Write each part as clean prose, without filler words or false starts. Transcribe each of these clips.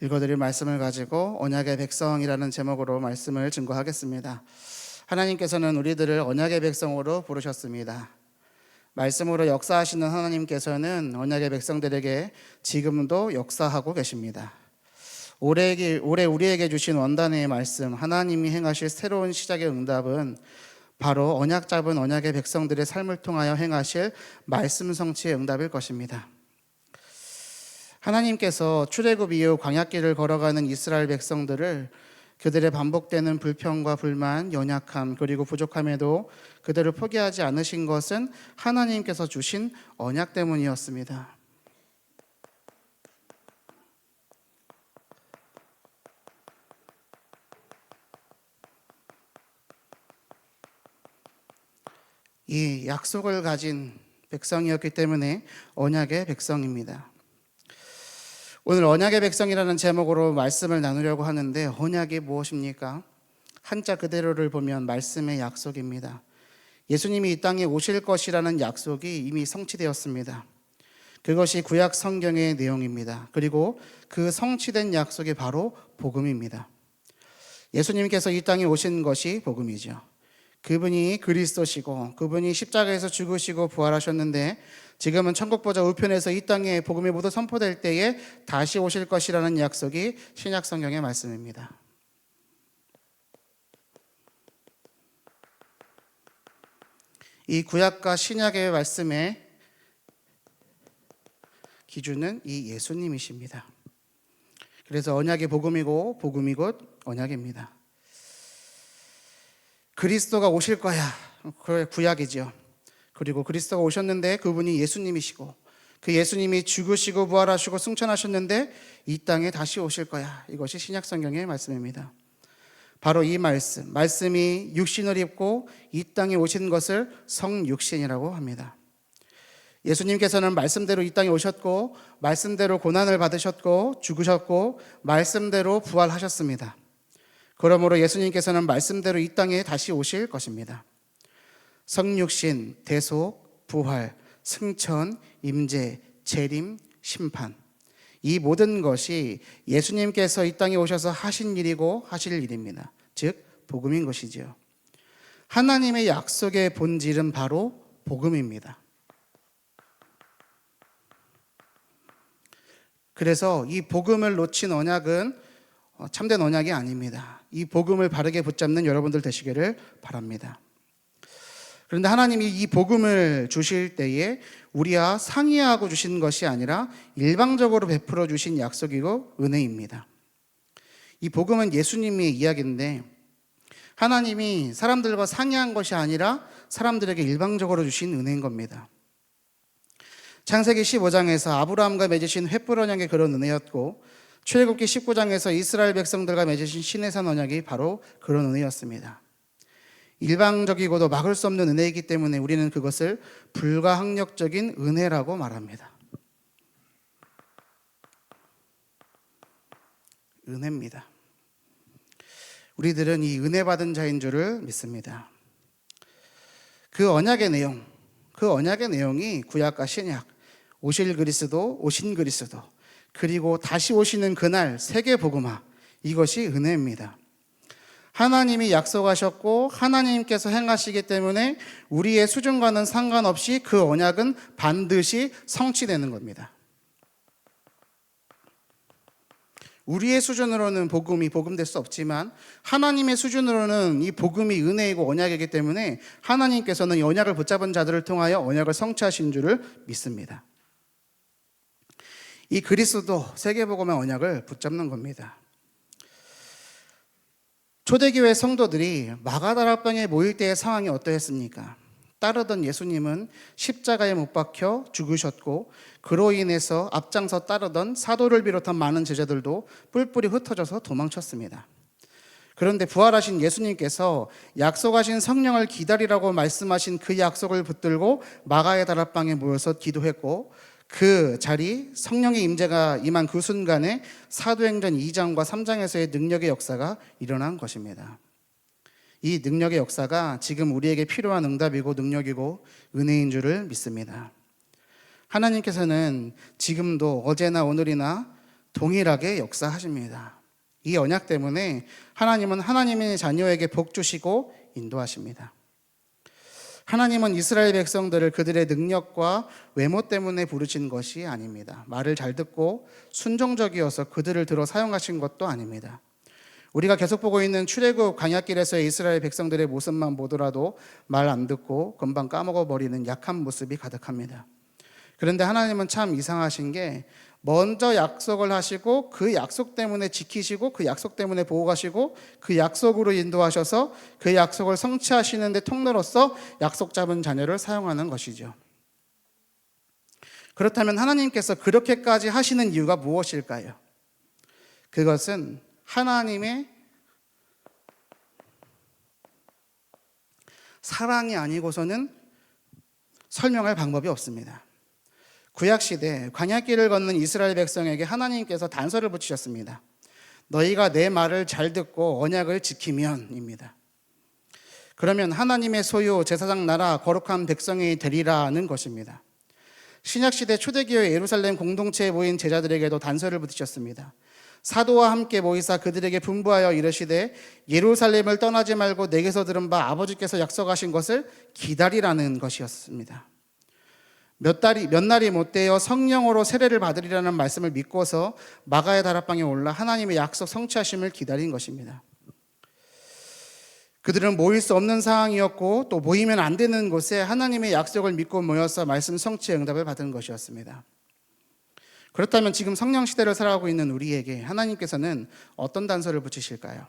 읽어드릴 말씀을 가지고 언약의 백성이라는 제목으로 말씀을 증거하겠습니다. 하나님께서는 우리들을 언약의 백성으로 부르셨습니다. 말씀으로 역사하시는 하나님께서는 언약의 백성들에게 지금도 역사하고 계십니다. 올해 우리에게 주신 원단의 말씀, 하나님이 행하실 새로운 시작의 응답은 바로 언약 잡은 언약의 백성들의 삶을 통하여 행하실 말씀 성취의 응답일 것입니다. 하나님께서 출애굽 이후 광야길을 걸어가는 이스라엘 백성들을 그들의 반복되는 불평과 불만, 연약함 그리고 부족함에도 그들을 포기하지 않으신 것은 하나님께서 주신 언약 때문이었습니다. 이 약속을 가진 백성이었기 때문에 언약의 백성입니다. 오늘 언약의 백성이라는 제목으로 말씀을 나누려고 하는데, 언약이 무엇입니까? 한자 그대로를 보면 말씀의 약속입니다. 예수님이 이 땅에 오실 것이라는 약속이 이미 성취되었습니다. 그것이 구약 성경의 내용입니다. 그리고 그 성취된 약속이 바로 복음입니다. 예수님께서 이 땅에 오신 것이 복음이죠. 그분이 그리스도시고 그분이 십자가에서 죽으시고 부활하셨는데, 지금은 천국보좌 우편에서 이 땅에 복음이 모두 선포될 때에 다시 오실 것이라는 약속이 신약 성경의 말씀입니다. 이 구약과 신약의 말씀의 기준은 이 예수님이십니다. 그래서 언약이 복음이고 복음이 곧 언약입니다. 그리스도가 오실 거야, 그게 구약이죠. 그리고 그리스도가 오셨는데 그분이 예수님이시고, 그 예수님이 죽으시고 부활하시고 승천하셨는데 이 땅에 다시 오실 거야, 이것이 신약 성경의 말씀입니다. 바로 이 말씀이 육신을 입고 이 땅에 오신 것을 성육신이라고 합니다. 예수님께서는 말씀대로 이 땅에 오셨고, 말씀대로 고난을 받으셨고, 죽으셨고, 말씀대로 부활하셨습니다. 그러므로 예수님께서는 말씀대로 이 땅에 다시 오실 것입니다. 성육신, 대속, 부활, 승천, 임재, 재림, 심판, 이 모든 것이 예수님께서 이 땅에 오셔서 하신 일이고 하실 일입니다. 즉 복음인 것이지요. 하나님의 약속의 본질은 바로 복음입니다. 그래서 이 복음을 놓친 언약은 참된 언약이 아닙니다. 이 복음을 바르게 붙잡는 여러분들 되시기를 바랍니다. 그런데 하나님이 이 복음을 주실 때에 우리와 상의하고 주신 것이 아니라 일방적으로 베풀어 주신 약속이고 은혜입니다. 이 복음은 예수님의 이야기인데, 하나님이 사람들과 상의한 것이 아니라 사람들에게 일방적으로 주신 은혜인 겁니다. 창세기 15장에서 아브라함과 맺으신 횃불 언약이 그런 은혜였고, 출애굽기 19장에서 이스라엘 백성들과 맺으신 시내산 언약이 바로 그런 은혜였습니다. 일방적이고도 막을 수 없는 은혜이기 때문에 우리는 그것을 불가항력적인 은혜라고 말합니다. 은혜입니다. 우리들은 이 은혜 받은 자인 줄을 믿습니다. 그 언약의 내용이 구약과 신약, 오신 그리스도, 그리고 다시 오시는 그날 세계 복음화, 이것이 은혜입니다. 하나님이 약속하셨고 하나님께서 행하시기 때문에 우리의 수준과는 상관없이 그 언약은 반드시 성취되는 겁니다. 우리의 수준으로는 복음이 복음될 수 없지만 하나님의 수준으로는 이 복음이 은혜이고 언약이기 때문에 하나님께서는 이 언약을 붙잡은 자들을 통하여 언약을 성취하신 줄을 믿습니다. 이 그리스도 세계복음의 언약을 붙잡는 겁니다. 초대교회 성도들이 마가다락방에 모일 때의 상황이 어떠했습니까? 따르던 예수님은 십자가에 못 박혀 죽으셨고, 그로 인해서 앞장서 따르던 사도를 비롯한 많은 제자들도 뿔뿔이 흩어져서 도망쳤습니다. 그런데 부활하신 예수님께서 약속하신 성령을 기다리라고 말씀하신 그 약속을 붙들고 마가의 다락방에 모여서 기도했고, 그 자리, 성령의 임재가 임한 그 순간에 사도행전 2장과 3장에서의 능력의 역사가 일어난 것입니다. 이 능력의 역사가 지금 우리에게 필요한 응답이고 능력이고 은혜인 줄을 믿습니다. 하나님께서는 지금도 어제나 오늘이나 동일하게 역사하십니다. 이 언약 때문에 하나님은 하나님의 자녀에게 복 주시고 인도하십니다. 하나님은 이스라엘 백성들을 그들의 능력과 외모 때문에 부르신 것이 아닙니다. 말을 잘 듣고 순종적이어서 그들을 들어 사용하신 것도 아닙니다. 우리가 계속 보고 있는 출애굽 광야길에서의 이스라엘 백성들의 모습만 보더라도 말 안 듣고 금방 까먹어버리는 약한 모습이 가득합니다. 그런데 하나님은 참 이상하신 게 먼저 약속을 하시고 그 약속 때문에 지키시고 그 약속 때문에 보호하시고 그 약속으로 인도하셔서 그 약속을 성취하시는 데 통로로서 약속 잡은 자녀를 사용하는 것이죠. 그렇다면 하나님께서 그렇게까지 하시는 이유가 무엇일까요? 그것은 하나님의 사랑이 아니고서는 설명할 방법이 없습니다. 구약시대 광야길을 걷는 이스라엘 백성에게 하나님께서 단서를 붙이셨습니다. 너희가 내 말을 잘 듣고 언약을 지키면입니다. 그러면 하나님의 소유 제사장 나라 거룩한 백성이 되리라는 것입니다. 신약시대 초대교회 예루살렘 공동체에 모인 제자들에게도 단서를 붙이셨습니다. 사도와 함께 모이사 그들에게 분부하여 이르시되 예루살렘을 떠나지 말고 내게서 들은 바 아버지께서 약속하신 것을 기다리라는 것이었습니다. 몇 날이 못되어 성령으로 세례를 받으리라는 말씀을 믿고서 마가의 다락방에 올라 하나님의 약속 성취하심을 기다린 것입니다. 그들은 모일 수 없는 상황이었고 또 모이면 안 되는 곳에 하나님의 약속을 믿고 모여서 말씀 성취의 응답을 받은 것이었습니다. 그렇다면 지금 성령 시대를 살아가고 있는 우리에게 하나님께서는 어떤 단서를 붙이실까요?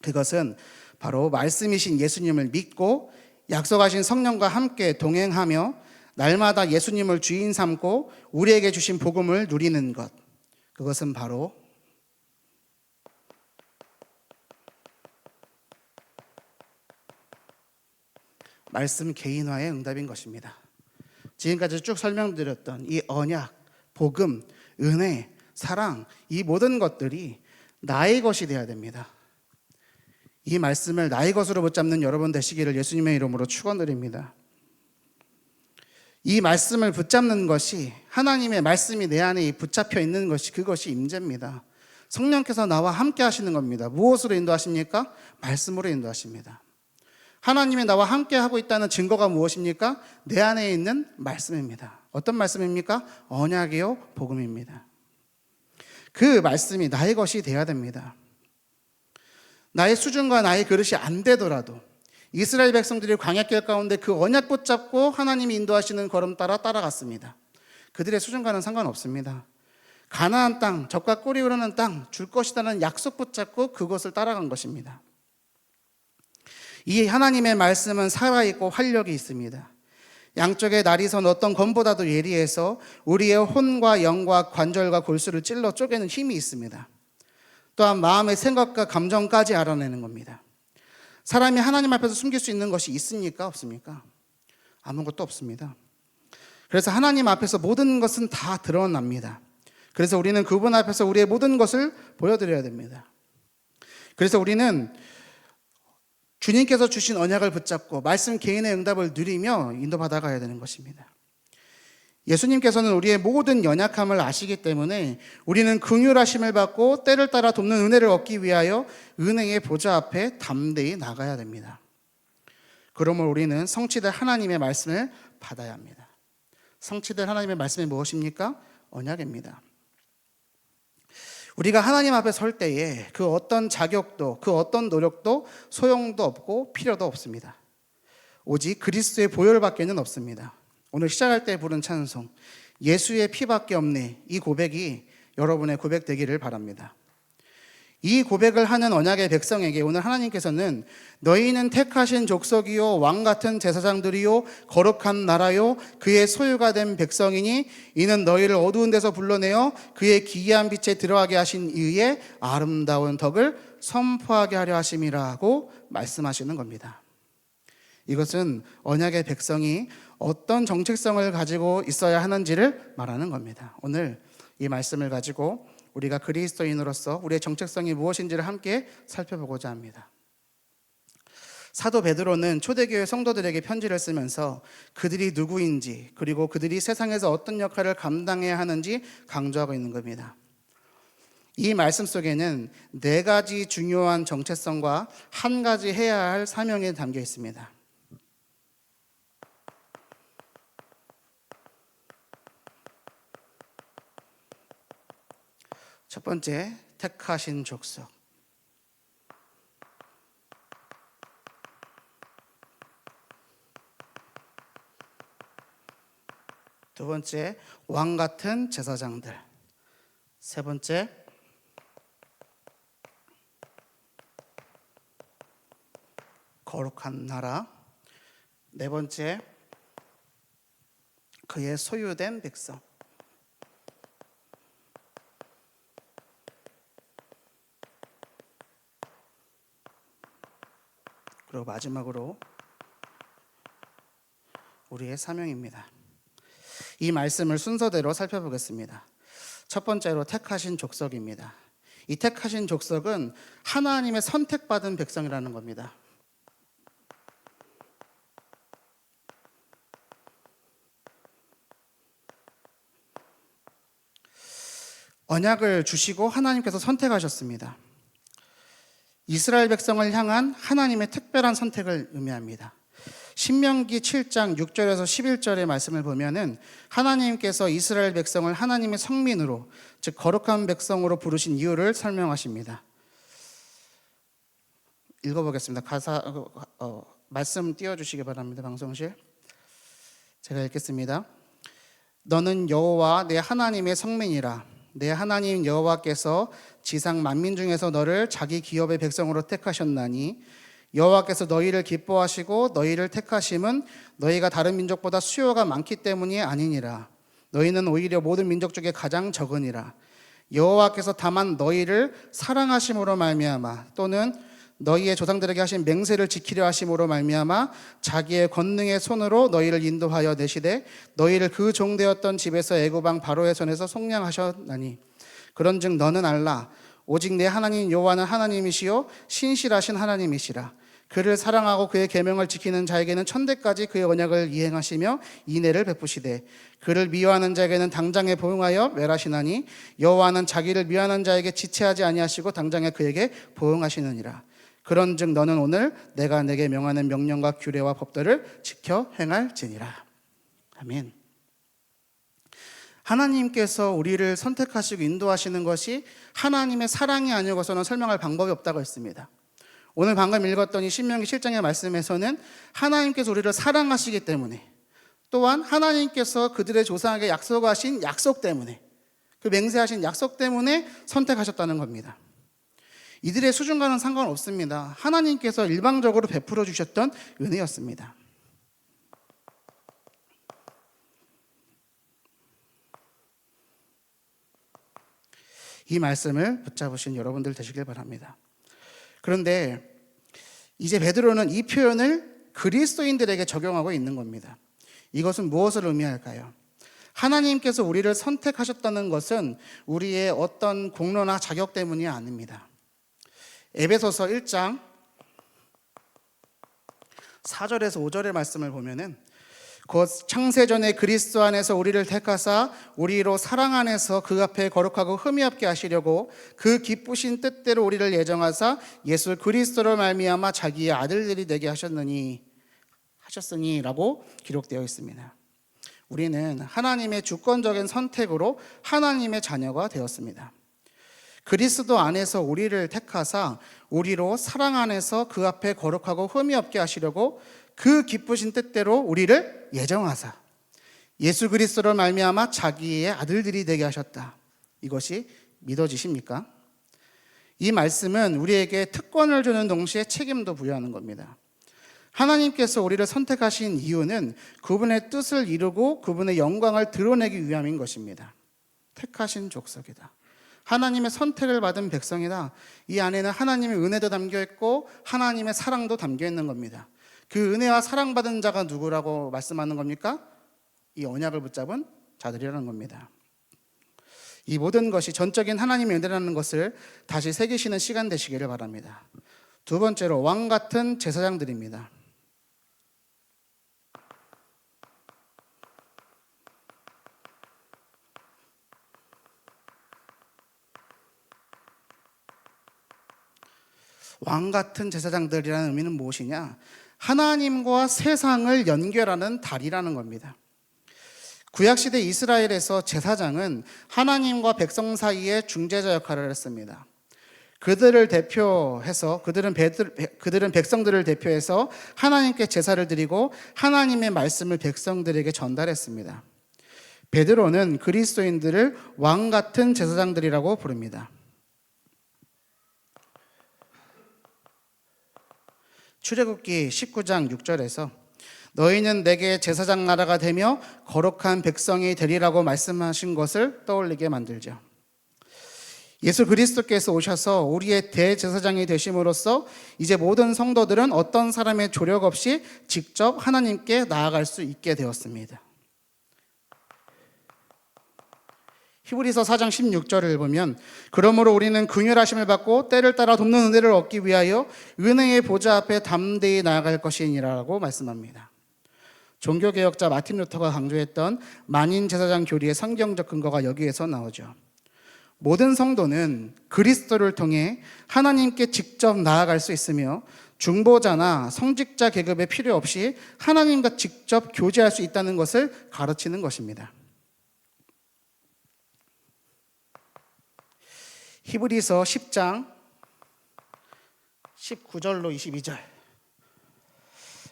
그것은 바로 말씀이신 예수님을 믿고 약속하신 성령과 함께 동행하며 날마다 예수님을 주인 삼고 우리에게 주신 복음을 누리는 것. 그것은 바로 말씀 개인화의 응답인 것입니다. 지금까지 쭉 설명드렸던 이 언약, 복음, 은혜, 사랑, 이 모든 것들이 나의 것이 되어야 됩니다. 이 말씀을 나의 것으로 붙잡는 여러분 되시기를 예수님의 이름으로 축원드립니다. 이 말씀을 붙잡는 것이 하나님의 말씀이 내 안에 붙잡혀 있는 것이 그것이 임재입니다. 성령께서 나와 함께 하시는 겁니다. 무엇으로 인도하십니까? 말씀으로 인도하십니다. 하나님이 나와 함께 하고 있다는 증거가 무엇입니까? 내 안에 있는 말씀입니다. 어떤 말씀입니까? 언약이요 복음입니다. 그 말씀이 나의 것이 되어야 됩니다. 나의 수준과 나의 그릇이 안 되더라도 이스라엘 백성들이 광야길 가운데 그 언약 붙잡고 하나님이 인도하시는 걸음 따라 따라갔습니다. 그들의 수준과는 상관없습니다. 가나안 땅, 젖과 꿀이 흐르는 땅 줄 것이라는 약속 붙잡고 그것을 따라간 것입니다. 이 하나님의 말씀은 살아있고 활력이 있습니다. 양쪽에 날이 선 어떤 검보다도 예리해서 우리의 혼과 영과 관절과 골수를 찔러 쪼개는 힘이 있습니다. 또한 마음의 생각과 감정까지 알아내는 겁니다. 사람이 하나님 앞에서 숨길 수 있는 것이 있습니까? 없습니까? 아무것도 없습니다. 그래서 하나님 앞에서 모든 것은 다 드러납니다. 그래서 우리는 그분 앞에서 우리의 모든 것을 보여드려야 됩니다. 그래서 우리는 주님께서 주신 언약을 붙잡고 말씀 개인의 응답을 누리며 인도받아 가야 되는 것입니다. 예수님께서는 우리의 모든 연약함을 아시기 때문에 우리는 긍휼하심을 받고 때를 따라 돕는 은혜를 얻기 위하여 은혜의 보좌 앞에 담대히 나가야 됩니다. 그러므로 우리는 성취될 하나님의 말씀을 받아야 합니다. 성취될 하나님의 말씀이 무엇입니까? 언약입니다. 우리가 하나님 앞에 설 때에 그 어떤 자격도 그 어떤 노력도 소용도 없고 필요도 없습니다. 오직 그리스도의 보혈밖에는 없습니다. 오늘 시작할 때 부른 찬송 예수의 피밖에 없네, 이 고백이 여러분의 고백 되기를 바랍니다. 이 고백을 하는 언약의 백성에게 오늘 하나님께서는 너희는 택하신 족속이요 왕같은 제사장들이요 거룩한 나라요 그의 소유가 된 백성이니 이는 너희를 어두운 데서 불러내어 그의 기이한 빛에 들어가게 하신 이의 아름다운 덕을 선포하게 하려 하심이라고 말씀하시는 겁니다. 이것은 언약의 백성이 어떤 정체성을 가지고 있어야 하는지를 말하는 겁니다. 오늘 이 말씀을 가지고 우리가 그리스도인으로서 우리의 정체성이 무엇인지를 함께 살펴보고자 합니다. 사도 베드로는 초대교회 성도들에게 편지를 쓰면서 그들이 누구인지 그리고 그들이 세상에서 어떤 역할을 감당해야 하는지 강조하고 있는 겁니다. 이 말씀 속에는 네 가지 중요한 정체성과 한 가지 해야 할 사명이 담겨 있습니다. 첫 번째, 택하신 족속. 두 번째, 왕 같은 제사장들. 세 번째, 거룩한 나라. 네 번째, 그의 소유된 백성. 그리고 마지막으로 우리의 사명입니다. 이 말씀을 순서대로 살펴보겠습니다. 첫 번째로 택하신 족속입니다. 이 택하신 족속은 하나님의 선택받은 백성이라는 겁니다. 언약을 주시고 하나님께서 선택하셨습니다. 이스라엘 백성을 향한 하나님의 특별한 선택을 의미합니다. 신명기 7장 6절에서 11절의 말씀을 보면은 하나님께서 이스라엘 백성을 하나님의 성민으로, 즉 거룩한 백성으로 부르신 이유를 설명하십니다. 읽어보겠습니다. 말씀 띄워주시기 바랍니다. 방송실. 제가 읽겠습니다. 너는 여호와 내 하나님의 성민이라. 내 하나님 여호와께서 지상 만민 중에서 너를 자기 기업의 백성으로 택하셨나니 여호와께서 너희를 기뻐하시고 너희를 택하심은 너희가 다른 민족보다 수요가 많기 때문이 아니니라. 너희는 오히려 모든 민족 중에 가장 적으니라. 여호와께서 다만 너희를 사랑하심으로 말미암아 또는 너희의 조상들에게 하신 맹세를 지키려 하심으로 말미암아 자기의 권능의 손으로 너희를 인도하여 내시되 너희를 그 종되었던 집에서 애굽 왕 바로의 손에서 속량하셨나니 그런즉 너는 알라. 오직 내 하나님 여호와는 하나님이시요 신실하신 하나님이시라. 그를 사랑하고 그의 계명을 지키는 자에게는 천대까지 그의 언약을 이행하시며 인애를 베푸시되 그를 미워하는 자에게는 당장에 보응하여 멸하시나니 여호와는 자기를 미워하는 자에게 지체하지 아니하시고 당장에 그에게 보응하시느니라. 그런즉 너는 오늘 내가 내게 명하는 명령과 규례와 법도를 지켜 행할지니라. 아멘. 하나님께서 우리를 선택하시고 인도하시는 것이 하나님의 사랑이 아니고서는 설명할 방법이 없다고 했습니다. 오늘 방금 읽었던 이 신명기 7장의 말씀에서는 하나님께서 우리를 사랑하시기 때문에, 또한 하나님께서 그들의 조상에게 약속하신 약속 때문에, 그 맹세하신 약속 때문에 선택하셨다는 겁니다. 이들의 수준과는 상관없습니다. 하나님께서 일방적으로 베풀어 주셨던 은혜였습니다. 이 말씀을 붙잡으신 여러분들 되시길 바랍니다. 그런데 이제 베드로는 이 표현을 그리스도인들에게 적용하고 있는 겁니다. 이것은 무엇을 의미할까요? 하나님께서 우리를 선택하셨다는 것은 우리의 어떤 공로나 자격 때문이 아닙니다. 에베소서 1장 4절에서 5절의 말씀을 보면은 곧 창세전에 그리스도 안에서 우리를 택하사 우리로 사랑 안에서 그 앞에 거룩하고 흠이 없게 하시려고 그 기쁘신 뜻대로 우리를 예정하사 예수 그리스도로 말미암아 자기의 아들들이 되게 하셨으니라고 기록되어 있습니다. 우리는 하나님의 주권적인 선택으로 하나님의 자녀가 되었습니다. 그리스도 안에서 우리를 택하사 우리로 사랑 안에서 그 앞에 거룩하고 흠이 없게 하시려고 그 기쁘신 뜻대로 우리를 예정하사 예수 그리스도로 말미암아 자기의 아들들이 되게 하셨다. 이것이 믿어지십니까? 이 말씀은 우리에게 특권을 주는 동시에 책임도 부여하는 겁니다. 하나님께서 우리를 선택하신 이유는 그분의 뜻을 이루고 그분의 영광을 드러내기 위함인 것입니다. 택하신 족속이다. 하나님의 선택을 받은 백성이다. 이 안에는 하나님의 은혜도 담겨 있고 하나님의 사랑도 담겨 있는 겁니다. 그 은혜와 사랑받은 자가 누구라고 말씀하는 겁니까? 이 언약을 붙잡은 자들이라는 겁니다. 이 모든 것이 전적인 하나님의 은혜라는 것을 다시 새기시는 시간 되시기를 바랍니다. 두 번째로 왕 같은 제사장들입니다. 왕 같은 제사장들이라는 의미는 무엇이냐? 하나님과 세상을 연결하는 다리라는 겁니다. 구약시대 이스라엘에서 제사장은 하나님과 백성 사이의 중재자 역할을 했습니다. 그들은 백성들을 대표해서 하나님께 제사를 드리고 하나님의 말씀을 백성들에게 전달했습니다. 베드로는 그리스도인들을 왕 같은 제사장들이라고 부릅니다. 출애굽기 19장 6절에서 너희는 내게 제사장 나라가 되며 거룩한 백성이 되리라고 말씀하신 것을 떠올리게 만들죠. 예수 그리스도께서 오셔서 우리의 대제사장이 되심으로써 이제 모든 성도들은 어떤 사람의 조력 없이 직접 하나님께 나아갈 수 있게 되었습니다. 히브리서 4장 16절을 보면 그러므로 우리는 긍휼하심을 받고 때를 따라 돕는 은혜를 얻기 위하여 은혜의 보좌 앞에 담대히 나아갈 것이니라고 말씀합니다. 종교개혁자 마틴 루터가 강조했던 만인 제사장 교리의 성경적 근거가 여기에서 나오죠. 모든 성도는 그리스도를 통해 하나님께 직접 나아갈 수 있으며 중보자나 성직자 계급의 필요 없이 하나님과 직접 교제할 수 있다는 것을 가르치는 것입니다. 히브리서 10장 19절로 22절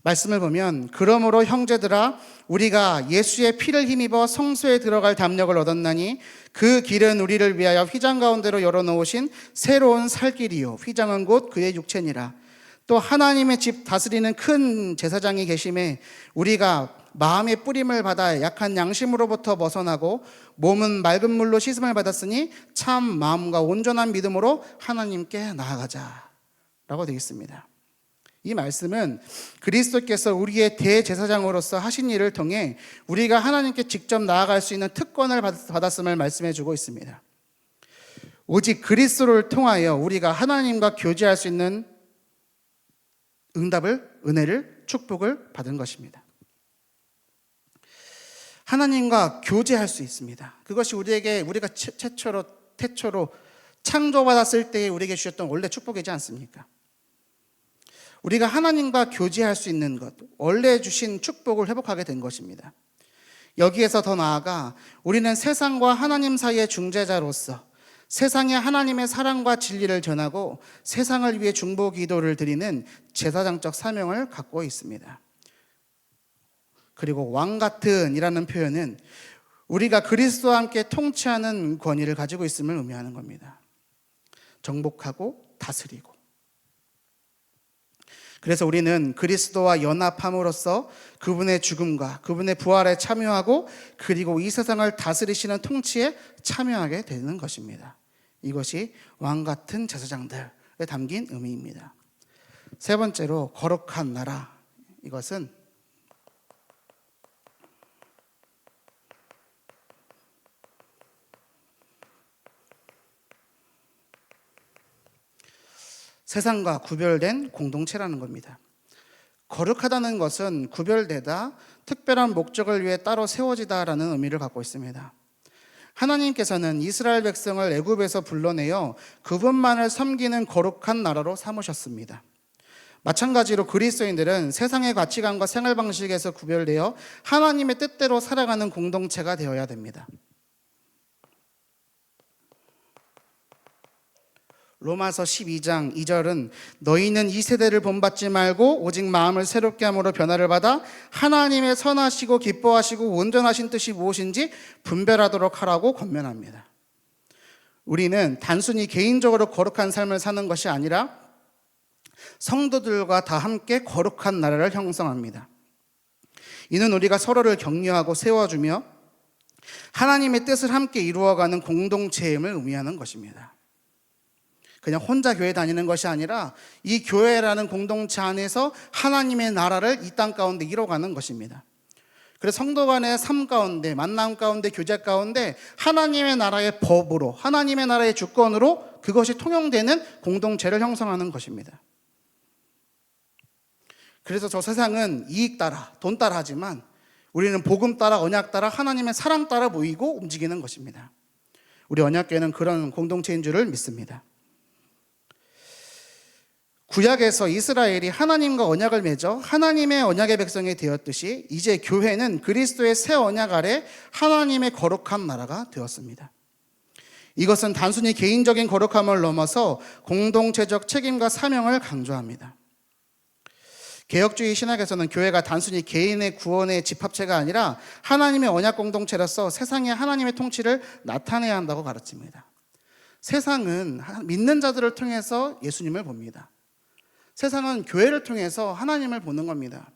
말씀을 보면 그러므로 형제들아 우리가 예수의 피를 힘입어 성소에 들어갈 담력을 얻었나니 그 길은 우리를 위하여 휘장 가운데로 열어놓으신 새로운 살 길이요 휘장은 곧 그의 육체니라. 또 하나님의 집 다스리는 큰 제사장이 계심에 우리가 마음의 뿌림을 받아 약한 양심으로부터 벗어나고 몸은 맑은 물로 씻음을 받았으니 참 마음과 온전한 믿음으로 하나님께 나아가자 라고 되어 있습니다. 이 말씀은 그리스도께서 우리의 대제사장으로서 하신 일을 통해 우리가 하나님께 직접 나아갈 수 있는 특권을 받았음을 말씀해 주고 있습니다. 오직 그리스도를 통하여 우리가 하나님과 교제할 수 있는 은혜를 축복을 받은 것입니다. 하나님과 교제할 수 있습니다. 그것이 우리가 태초로 창조받았을 때 우리에게 주셨던 원래 축복이지 않습니까? 우리가 하나님과 교제할 수 있는 것, 원래 주신 축복을 회복하게 된 것입니다. 여기에서 더 나아가 우리는 세상과 하나님 사이의 중재자로서 세상에 하나님의 사랑과 진리를 전하고 세상을 위해 중보 기도를 드리는 제사장적 사명을 갖고 있습니다. 그리고 왕 같은 이라는 표현은 우리가 그리스도와 함께 통치하는 권위를 가지고 있음을 의미하는 겁니다. 정복하고 다스리고. 그래서 우리는 그리스도와 연합함으로써 그분의 죽음과 그분의 부활에 참여하고 그리고 이 세상을 다스리시는 통치에 참여하게 되는 것입니다. 이것이 왕 같은 제사장들에 담긴 의미입니다. 세 번째로 거룩한 나라. 이것은 세상과 구별된 공동체라는 겁니다. 거룩하다는 것은 구별되다, 특별한 목적을 위해 따로 세워지다라는 의미를 갖고 있습니다. 하나님께서는 이스라엘 백성을 애굽에서 불러내어 그분만을 섬기는 거룩한 나라로 삼으셨습니다. 마찬가지로 그리스도인들은 세상의 가치관과 생활 방식에서 구별되어 하나님의 뜻대로 살아가는 공동체가 되어야 됩니다. 로마서 12장 2절은 너희는 이 세대를 본받지 말고 오직 마음을 새롭게 함으로 변화를 받아 하나님의 선하시고 기뻐하시고 온전하신 뜻이 무엇인지 분별하도록 하라고 권면합니다. 우리는 단순히 개인적으로 거룩한 삶을 사는 것이 아니라 성도들과 다 함께 거룩한 나라를 형성합니다. 이는 우리가 서로를 격려하고 세워주며 하나님의 뜻을 함께 이루어가는 공동체임을 의미하는 것입니다. 그냥 혼자 교회 다니는 것이 아니라 이 교회라는 공동체 안에서 하나님의 나라를 이 땅 가운데 이뤄가는 것입니다. 그래서 성도 간의 삶 가운데, 만남 가운데, 교제 가운데 하나님의 나라의 법으로, 하나님의 나라의 주권으로 그것이 통용되는 공동체를 형성하는 것입니다. 그래서 저 세상은 이익 따라, 돈 따라 하지만 우리는 복음 따라, 언약 따라, 하나님의 사랑 따라 모이고 움직이는 것입니다. 우리 언약교회는 그런 공동체인 줄을 믿습니다. 구약에서 이스라엘이 하나님과 언약을 맺어 하나님의 언약의 백성이 되었듯이 이제 교회는 그리스도의 새 언약 아래 하나님의 거룩한 나라가 되었습니다. 이것은 단순히 개인적인 거룩함을 넘어서 공동체적 책임과 사명을 강조합니다. 개혁주의 신학에서는 교회가 단순히 개인의 구원의 집합체가 아니라 하나님의 언약 공동체로서 세상에 하나님의 통치를 나타내야 한다고 가르칩니다. 세상은 믿는 자들을 통해서 예수님을 봅니다. 세상은 교회를 통해서 하나님을 보는 겁니다.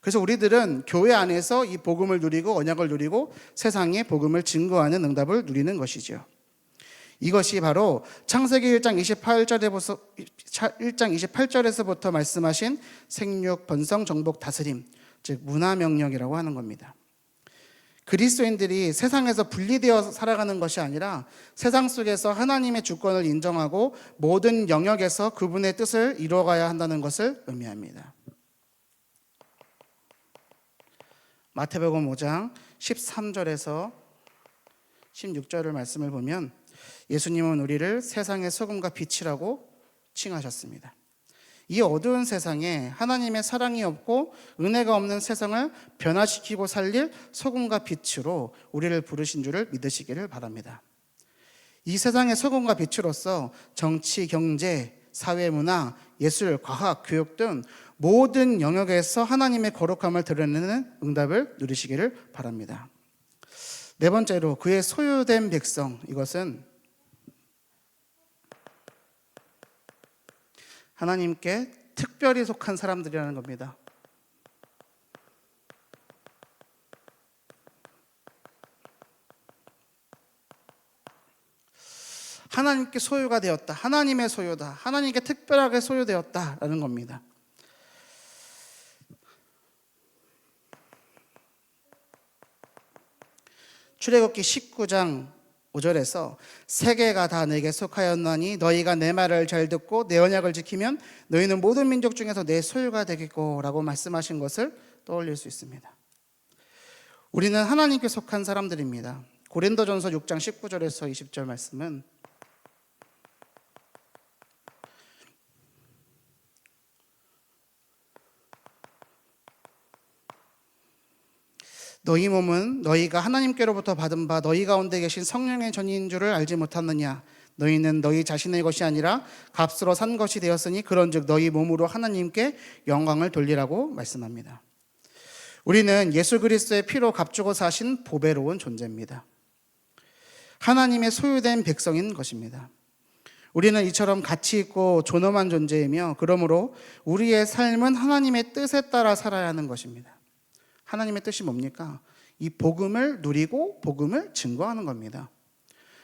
그래서 우리들은 교회 안에서 이 복음을 누리고 언약을 누리고 세상에 복음을 증거하는 응답을 누리는 것이죠. 이것이 바로 창세기 1장 28절에서부터 말씀하신 생육, 번성, 정복, 다스림, 즉 문화명령이라고 하는 겁니다. 그리스도인들이 세상에서 분리되어 살아가는 것이 아니라 세상 속에서 하나님의 주권을 인정하고 모든 영역에서 그분의 뜻을 이루어가야 한다는 것을 의미합니다. 마태복음 5장 13절에서 16절을 말씀을 보면 예수님은 우리를 세상의 소금과 빛이라고 칭하셨습니다. 이 어두운 세상에 하나님의 사랑이 없고 은혜가 없는 세상을 변화시키고 살릴 소금과 빛으로 우리를 부르신 줄을 믿으시기를 바랍니다. 이 세상의 소금과 빛으로서 정치, 경제, 사회, 문화, 예술, 과학, 교육 등 모든 영역에서 하나님의 거룩함을 드러내는 응답을 누리시기를 바랍니다. 네 번째로 그의 소유된 백성, 이것은 하나님께 특별히 속한 사람들이라는 겁니다. 하나님께 소유가 되었다. 하나님의 소유다. 하나님께 특별하게 소유되었다라는 겁니다. 출애굽기 19장 5절에서 세계가 다 내게 속하였나니 너희가 내 말을 잘 듣고 내 언약을 지키면 너희는 모든 민족 중에서 내 소유가 되겠고 라고 말씀하신 것을 떠올릴 수 있습니다. 우리는 하나님께 속한 사람들입니다. 고린도전서 6장 19절에서 20절 말씀은 너희 몸은 너희가 하나님께로부터 받은 바 너희 가운데 계신 성령의 전이인 줄을 알지 못하느냐. 너희는 너희 자신의 것이 아니라 값으로 산 것이 되었으니 그런즉 너희 몸으로 하나님께 영광을 돌리라고 말씀합니다. 우리는 예수 그리스도의 피로 값주고 사신 보배로운 존재입니다. 하나님의 소유된 백성인 것입니다. 우리는 이처럼 가치 있고 존엄한 존재이며 그러므로 우리의 삶은 하나님의 뜻에 따라 살아야 하는 것입니다. 하나님의 뜻이 뭡니까? 이 복음을 누리고 복음을 증거하는 겁니다.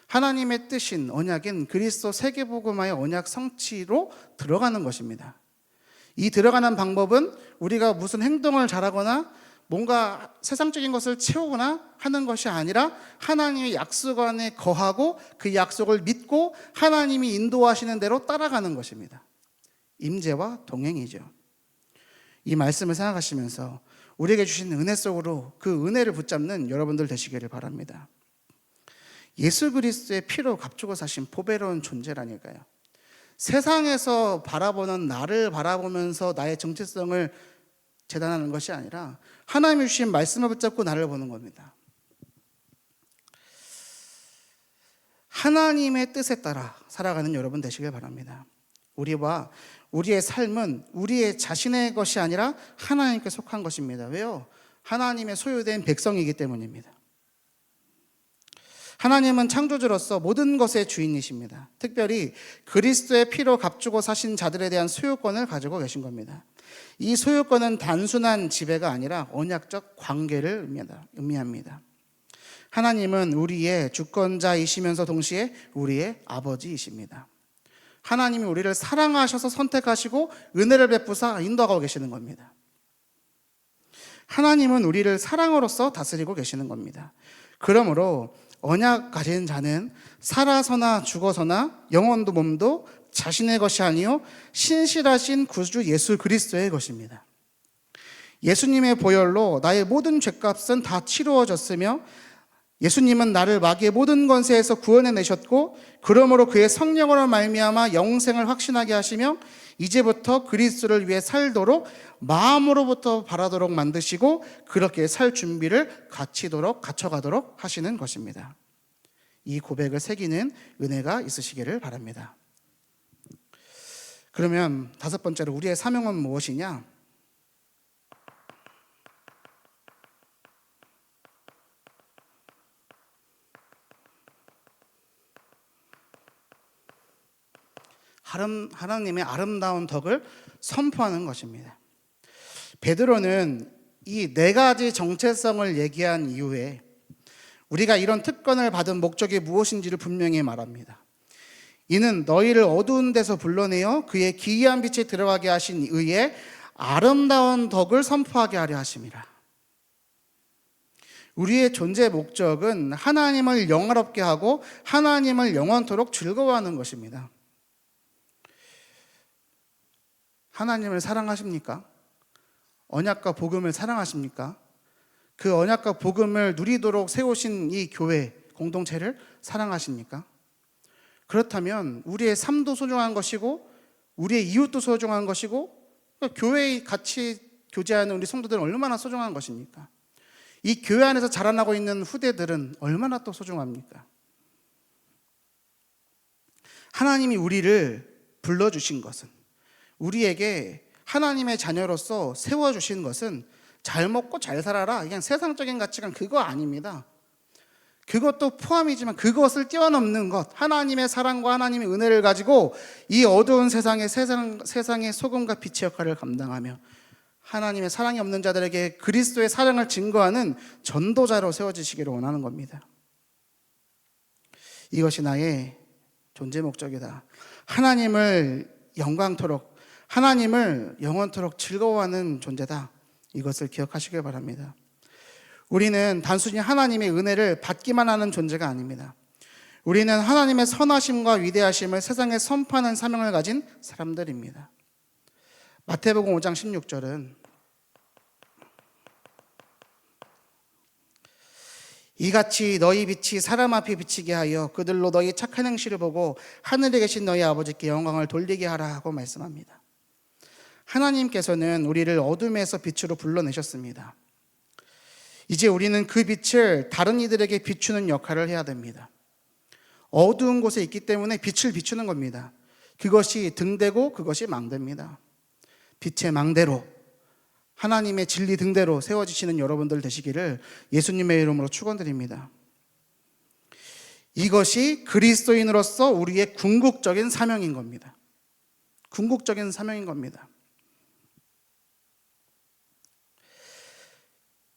하나님의 뜻인 언약인 그리스도 세계복음화의 언약 성취로 들어가는 것입니다. 이 들어가는 방법은 우리가 무슨 행동을 잘하거나 뭔가 세상적인 것을 채우거나 하는 것이 아니라 하나님의 약속 안에 거하고 그 약속을 믿고 하나님이 인도하시는 대로 따라가는 것입니다. 임재와 동행이죠. 이 말씀을 생각하시면서 우리에게 주신 은혜 속으로 그 은혜를 붙잡는 여러분들 되시기를 바랍니다. 예수 그리스도의 피로 값주고 사신 보배로운 존재라니까요. 세상에서 바라보는 나를 바라보면서 나의 정체성을 재단하는 것이 아니라 하나님이 주신 말씀을 붙잡고 나를 보는 겁니다. 하나님의 뜻에 따라 살아가는 여러분 되시길 바랍니다. 우리와 우리의 삶은 우리의 자신의 것이 아니라 하나님께 속한 것입니다. 왜요? 하나님의 소유된 백성이기 때문입니다. 하나님은 창조주로서 모든 것의 주인이십니다. 특별히 그리스도의 피로 값주고 사신 자들에 대한 소유권을 가지고 계신 겁니다. 이 소유권은 단순한 지배가 아니라 언약적 관계를 의미합니다. 하나님은 우리의 주권자이시면서 동시에 우리의 아버지이십니다. 하나님이 우리를 사랑하셔서 선택하시고 은혜를 베푸사 인도하고 계시는 겁니다. 하나님은 우리를 사랑으로서 다스리고 계시는 겁니다. 그러므로 언약 가진 자는 살아서나 죽어서나 영혼도 몸도 자신의 것이 아니요 신실하신 구주 예수 그리스도의 것입니다. 예수님의 보혈로 나의 모든 죄값은 다 치루어졌으며 예수님은 나를 마귀의 모든 권세에서 구원해내셨고 그러므로 그의 성령으로 말미암아 영생을 확신하게 하시며 이제부터 그리스도를 위해 살도록 마음으로부터 바라도록 만드시고 그렇게 살 준비를 갖춰가도록 하시는 것입니다. 이 고백을 새기는 은혜가 있으시기를 바랍니다. 그러면 다섯 번째로 우리의 사명은 무엇이냐? 하나님의 아름다운 덕을 선포하는 것입니다. 베드로는 이 네 가지 정체성을 얘기한 이후에 우리가 이런 특권을 받은 목적이 무엇인지를 분명히 말합니다. 이는 너희를 어두운 데서 불러내어 그의 기이한 빛에 들어가게 하신 의의 아름다운 덕을 선포하게 하려 하심이라. 우리의 존재 목적은 하나님을 영화롭게 하고 하나님을 영원토록 즐거워하는 것입니다. 하나님을 사랑하십니까? 언약과 복음을 사랑하십니까? 그 언약과 복음을 누리도록 세우신 이 교회 공동체를 사랑하십니까? 그렇다면 우리의 삶도 소중한 것이고 우리의 이웃도 소중한 것이고 교회에 같이 교제하는 우리 성도들은 얼마나 소중한 것입니까? 이 교회 안에서 자라나고 있는 후대들은 얼마나 또 소중합니까? 하나님이 우리를 불러주신 것은, 우리에게 하나님의 자녀로서 세워주신 것은 잘 먹고 잘 살아라, 그냥 세상적인 가치관 그거 아닙니다. 그것도 포함이지만 그것을 뛰어넘는 것, 하나님의 사랑과 하나님의 은혜를 가지고 이 어두운 세상의 소금과 빛의 역할을 감당하며 하나님의 사랑이 없는 자들에게 그리스도의 사랑을 증거하는 전도자로 세워지시기를 원하는 겁니다. 이것이 나의 존재 목적이다. 하나님을 영광토록, 하나님을 영원토록 즐거워하는 존재다. 이것을 기억하시길 바랍니다. 우리는 단순히 하나님의 은혜를 받기만 하는 존재가 아닙니다. 우리는 하나님의 선하심과 위대하심을 세상에 선포하는 사명을 가진 사람들입니다. 마태복음 5장 16절은 이같이 너희 빛이 사람 앞에 비치게 하여 그들로 너희 착한 행실을 보고 하늘에 계신 너희 아버지께 영광을 돌리게 하라 하고 말씀합니다. 하나님께서는 우리를 어둠에서 빛으로 불러내셨습니다. 이제 우리는 그 빛을 다른 이들에게 비추는 역할을 해야 됩니다. 어두운 곳에 있기 때문에 빛을 비추는 겁니다. 그것이 등대고 그것이 망대입니다. 빛의 망대로, 하나님의 진리 등대로 세워지시는 여러분들 되시기를 예수님의 이름으로 축원드립니다. 이것이 그리스도인으로서 우리의 궁극적인 사명인 겁니다. 궁극적인 사명인 겁니다.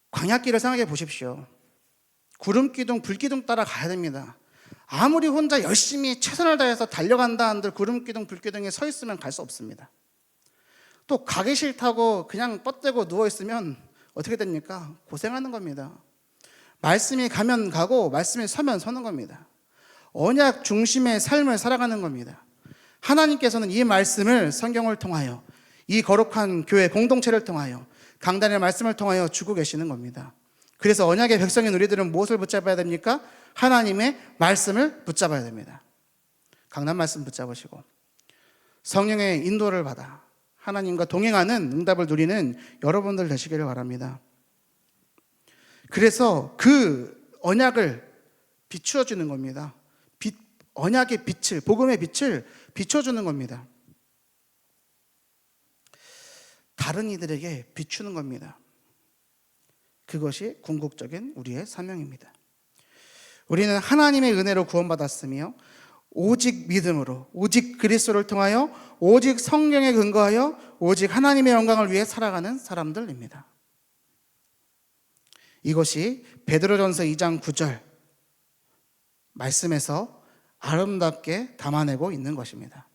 광야길을 생각해 보십시오. 구름기둥, 불기둥 따라 가야 됩니다. 아무리 혼자 열심히 최선을 다해서 달려간다 한들 구름기둥, 불기둥에 서 있으면 갈 수 없습니다. 또 가기 싫다고 그냥 뻗대고 누워있으면 어떻게 됩니까? 고생하는 겁니다. 말씀이 가면 가고 말씀이 서면 서는 겁니다. 언약 중심의 삶을 살아가는 겁니다. 하나님께서는 이 말씀을 성경을 통하여, 이 거룩한 교회 공동체를 통하여, 강단의 말씀을 통하여 주고 계시는 겁니다. 그래서 언약의 백성인 우리들은 무엇을 붙잡아야 됩니까? 하나님의 말씀을 붙잡아야 됩니다. 강단 말씀 붙잡으시고 성령의 인도를 받아 하나님과 동행하는 응답을 누리는 여러분들 되시기를 바랍니다. 그래서 그 언약을 비추어 주는 겁니다. 언약의 빛을, 복음의 빛을 비춰주는 겁니다. 다른 이들에게 비추는 겁니다. 그것이 궁극적인 우리의 사명입니다. 우리는 하나님의 은혜로 구원받았으며 오직 믿음으로, 오직 그리스도를 통하여, 오직 성경에 근거하여, 오직 하나님의 영광을 위해 살아가는 사람들입니다. 이것이 베드로전서 2장 9절 말씀에서 아름답게 담아내고 있는 것입니다.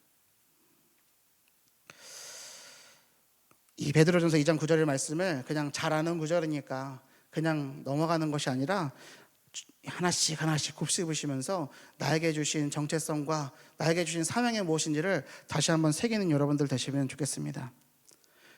이 베드로전서 2장 9절의 말씀을 그냥 잘 아는 구절이니까 그냥 넘어가는 것이 아니라 하나씩 하나씩 곱씹으시면서 나에게 주신 정체성과 나에게 주신 사명이 무엇인지를 다시 한번 새기는 여러분들 되시면 좋겠습니다.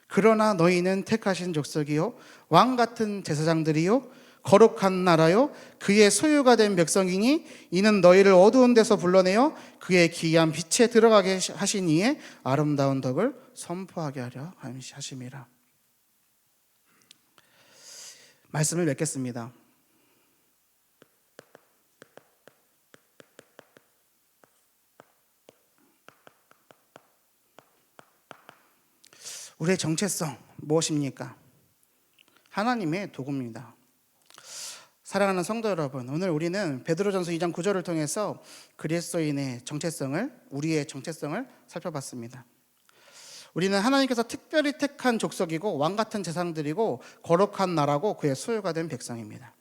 그러나 너희는 택하신 족속이요 왕 같은 제사장들이요 거룩한 나라요 그의 소유가 된 백성이니 이는 너희를 어두운 데서 불러내어 그의 기이한 빛에 들어가게 하신 이의 아름다운 덕을 선포하게 하려 하심이라. 말씀을 맺겠습니다. 우리의 정체성 무엇입니까? 하나님의 도구입니다. 사랑하는 성도 여러분, 오늘 우리는 베드로전서 2장 9절을 통해서 그리스도인의 정체성을, 우리의 정체성을 살펴봤습니다. 우리는 하나님께서 특별히 택한 족속이고 왕같은 제사장들이고 거룩한 나라고 그의 소유가 된 백성입니다.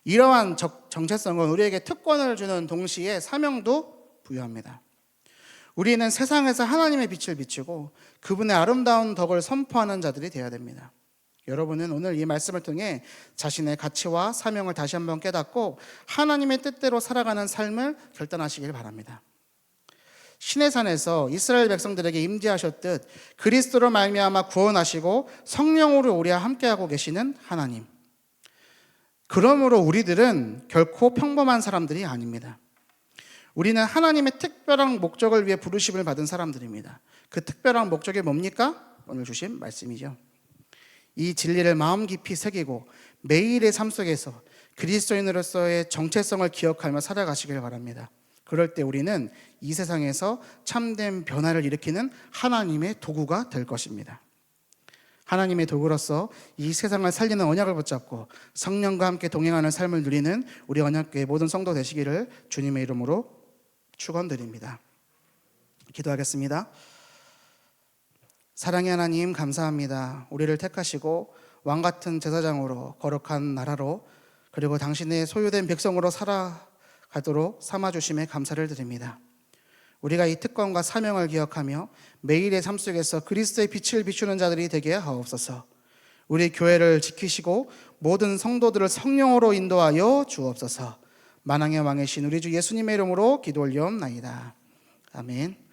이러한 정체성은 우리에게 특권을 주는 동시에 사명도 부여합니다. 우리는 세상에서 하나님의 빛을 비추고 그분의 아름다운 덕을 선포하는 자들이 되어야 됩니다. 여러분은 오늘 이 말씀을 통해 자신의 가치와 사명을 다시 한번 깨닫고 하나님의 뜻대로 살아가는 삶을 결단하시길 바랍니다. 시내산에서 이스라엘 백성들에게 임재하셨듯 그리스도로 말미암아 구원하시고 성령으로 우리와 함께하고 계시는 하나님. 그러므로 우리들은 결코 평범한 사람들이 아닙니다. 우리는 하나님의 특별한 목적을 위해 부르심을 받은 사람들입니다. 그 특별한 목적이 뭡니까? 오늘 주신 말씀이죠. 이 진리를 마음 깊이 새기고 매일의 삶 속에서 그리스도인으로서의 정체성을 기억하며 살아가시길 바랍니다. 그럴 때 우리는 이 세상에서 참된 변화를 일으키는 하나님의 도구가 될 것입니다. 하나님의 도구로서 이 세상을 살리는 언약을 붙잡고 성령과 함께 동행하는 삶을 누리는 우리 언약교회 모든 성도 되시기를 주님의 이름으로 축원드립니다. 기도하겠습니다. 사랑의 하나님 감사합니다. 우리를 택하시고 왕같은 제사장으로 거룩한 나라로 그리고 당신의 소유된 백성으로 살아가도록 삼아주심에 감사를 드립니다. 우리가 이 특권과 사명을 기억하며 매일의 삶 속에서 그리스도의 빛을 비추는 자들이 되게 하옵소서. 우리 교회를 지키시고 모든 성도들을 성령으로 인도하여 주옵소서. 만왕의 왕이신 우리 주 예수님의 이름으로 기도 올리옵나이다. 아멘.